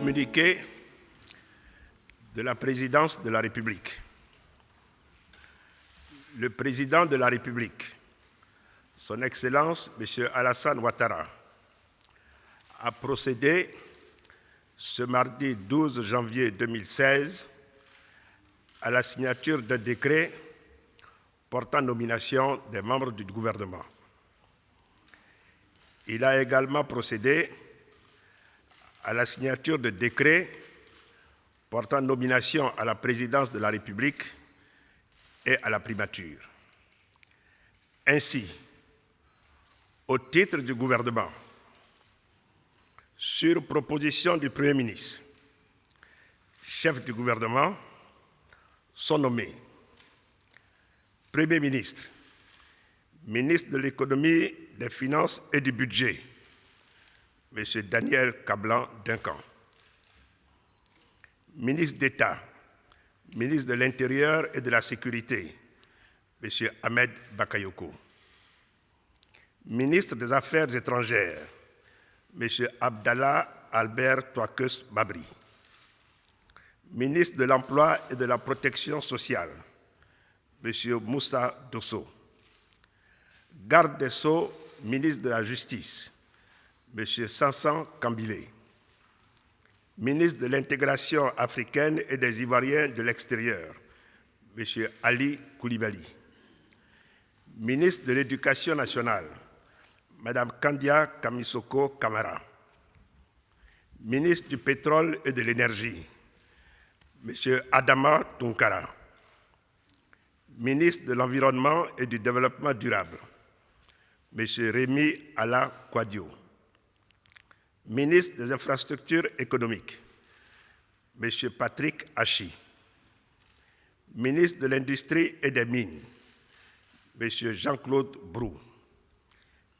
Communiqué de la Présidence de la République. Le Président de la République, Son Excellence M. Alassane Ouattara, a procédé ce mardi 12 janvier 2016 à la signature d'un décret portant nomination des membres du gouvernement. Il a également procédé à la signature de décrets portant nomination à la présidence de la République et à la primature. Ainsi, au titre du gouvernement, sur proposition du Premier ministre, chefs du gouvernement sont nommés Premier ministre, ministre de l'économie, des finances et du budget, M. Daniel Kablan-Duncan. Ministre d'État, ministre de l'Intérieur et de la Sécurité, M. Ahmed Bakayoko. Ministre des Affaires étrangères, M. Abdallah Albert Touakeus Babri. Ministre de l'Emploi et de la Protection sociale, M. Moussa Dosso. Garde des Sceaux, ministre de la Justice, M. Sansan Kambilé. Ministre de l'Intégration africaine et des Ivoiriens de l'extérieur, M. Ali Koulibaly. Ministre de l'Éducation nationale, Mme Kandia Kamisoko Kamara. Ministre du Pétrole et de l'Énergie, M. Adama Tunkara. Ministre de l'Environnement et du Développement durable, M. Rémi Ala Kwadio. Ministre des Infrastructures économiques, M. Patrick Hachi. Ministre de l'Industrie et des Mines, M. Jean-Claude Brou.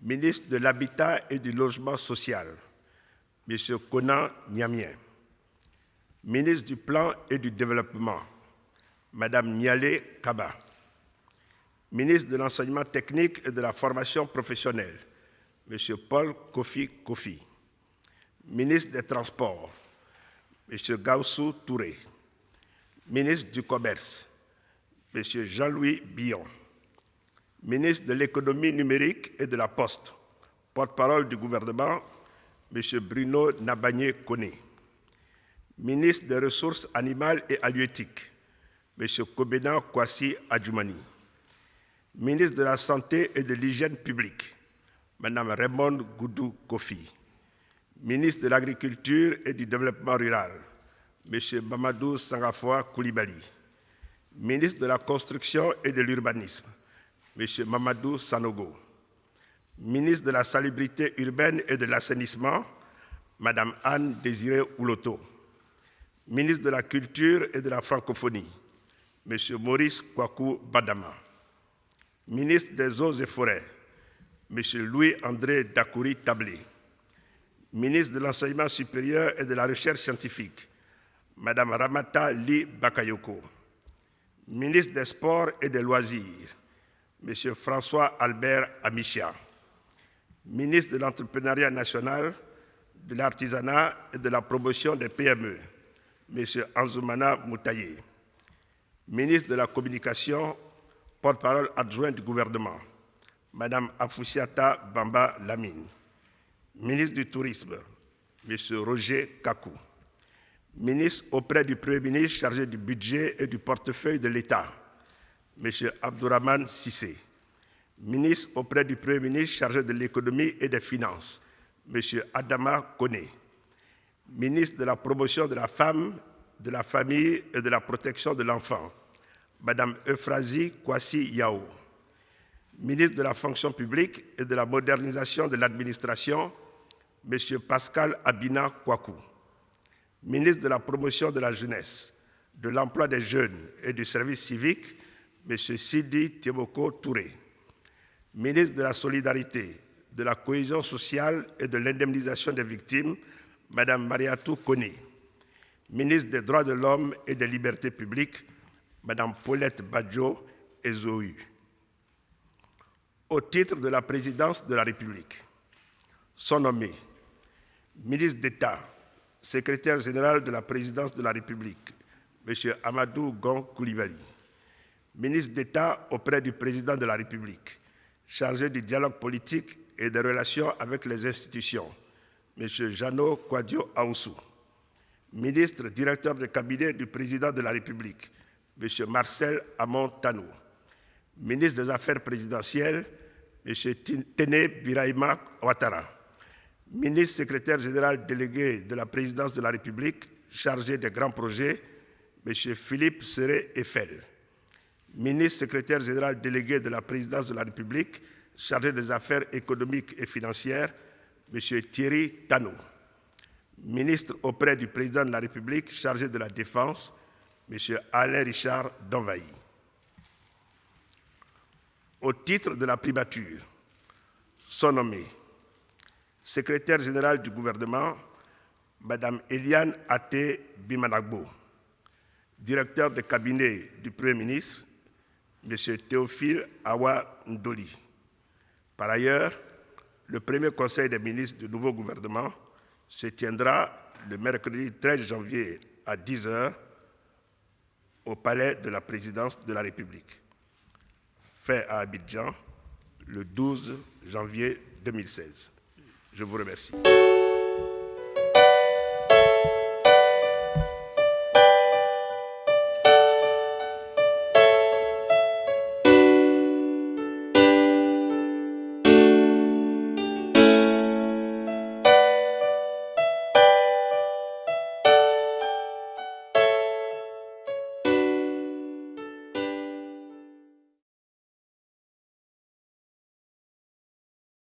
Ministre de l'Habitat et du Logement social, M. Konan Niamien. Ministre du Plan et du Développement, Mme Niale Kaba. Ministre de l'Enseignement technique et de la formation professionnelle, M. Paul Kofi Kofi. Ministre des Transports, M. Gaussou Touré. Ministre du Commerce, M. Jean-Louis Billon. Ministre de l'Économie numérique et de la Poste, porte-parole du gouvernement, M. Bruno Nabagné-Koné. Ministre des Ressources animales et halieutiques, M. Kobena Kwasi Adjoumani. Ministre de la Santé et de l'Hygiène publique, Mme Raymond Goudou Kofi. Ministre de l'Agriculture et du Développement rural, M. Mamadou Sangafoua Koulibaly. Ministre de la Construction et de l'Urbanisme, M. Mamadou Sanogo. Ministre de la Salubrité urbaine et de l'Assainissement, Mme Anne Désirée Ouloto. Ministre de la Culture et de la Francophonie, M. Maurice Kwaku Badama. Ministre des Eaux et Forêts, M. Louis-André Dakouri Tablé. Ministre de l'Enseignement supérieur et de la Recherche scientifique, Mme Ramata Li Bakayoko. Ministre des Sports et des Loisirs, M. François Albert Amichia. Ministre de l'Entrepreneuriat national, de l'Artisanat et de la Promotion des PME, M. Anzoumana Moutaye. Ministre de la Communication, porte-parole adjoint du gouvernement, Mme Afoussiata Bamba Lamine. Ministre du Tourisme, M. Roger Kakou. Ministre auprès du Premier ministre chargé du budget et du portefeuille de l'État, M. Abdourahmane Sissé. Ministre auprès du Premier ministre chargé de l'économie et des finances, M. Adama Koné. Ministre de la Promotion de la Femme, de la Famille et de la Protection de l'Enfant, Mme Euphrasie Kwasi Yao. Ministre de la Fonction publique et de la Modernisation de l'Administration, M. Pascal Abina Kwaku. Ministre de la Promotion de la Jeunesse, de l'Emploi des Jeunes et du Service civique, M. Sidi Tieboko Touré. Ministre de la Solidarité, de la Cohésion sociale et de l'Indemnisation des victimes, Mme Mariatou Koné. Ministre des Droits de l'Homme et des Libertés publiques, Mme Paulette Badjo Ezohu. Au titre de la présidence de la République, sont nommés ministre d'État, secrétaire général de la présidence de la République, M. Amadou Gon Coulibaly, ministre d'État auprès du président de la République, chargé du dialogue politique et des relations avec les institutions, M. Jeannot Kouadio Aoussou, ministre directeur de cabinet du président de la République, M. Marcel Amon Tanou, ministre des Affaires présidentielles, M. Téné Birahima Ouattara, ministre secrétaire général délégué de la présidence de la République, chargé des grands projets, M. Philippe Seré Eiffel, ministre secrétaire général délégué de la présidence de la République, chargé des affaires économiques et financières, M. Thierry Tano, ministre auprès du président de la République, chargé de la Défense, M. Alain Richard Danvaï. Au titre de la primature, sont nommés secrétaire général du gouvernement, Mme Eliane Até Bimanagbo, directeur de cabinet du Premier ministre, M. Théophile Awa Ndoli. Par ailleurs, le premier conseil des ministres du nouveau gouvernement se tiendra le mercredi 13 janvier à 10 h au palais de la présidence de la République, fait à Abidjan le 12 janvier 2016. Je vous remercie.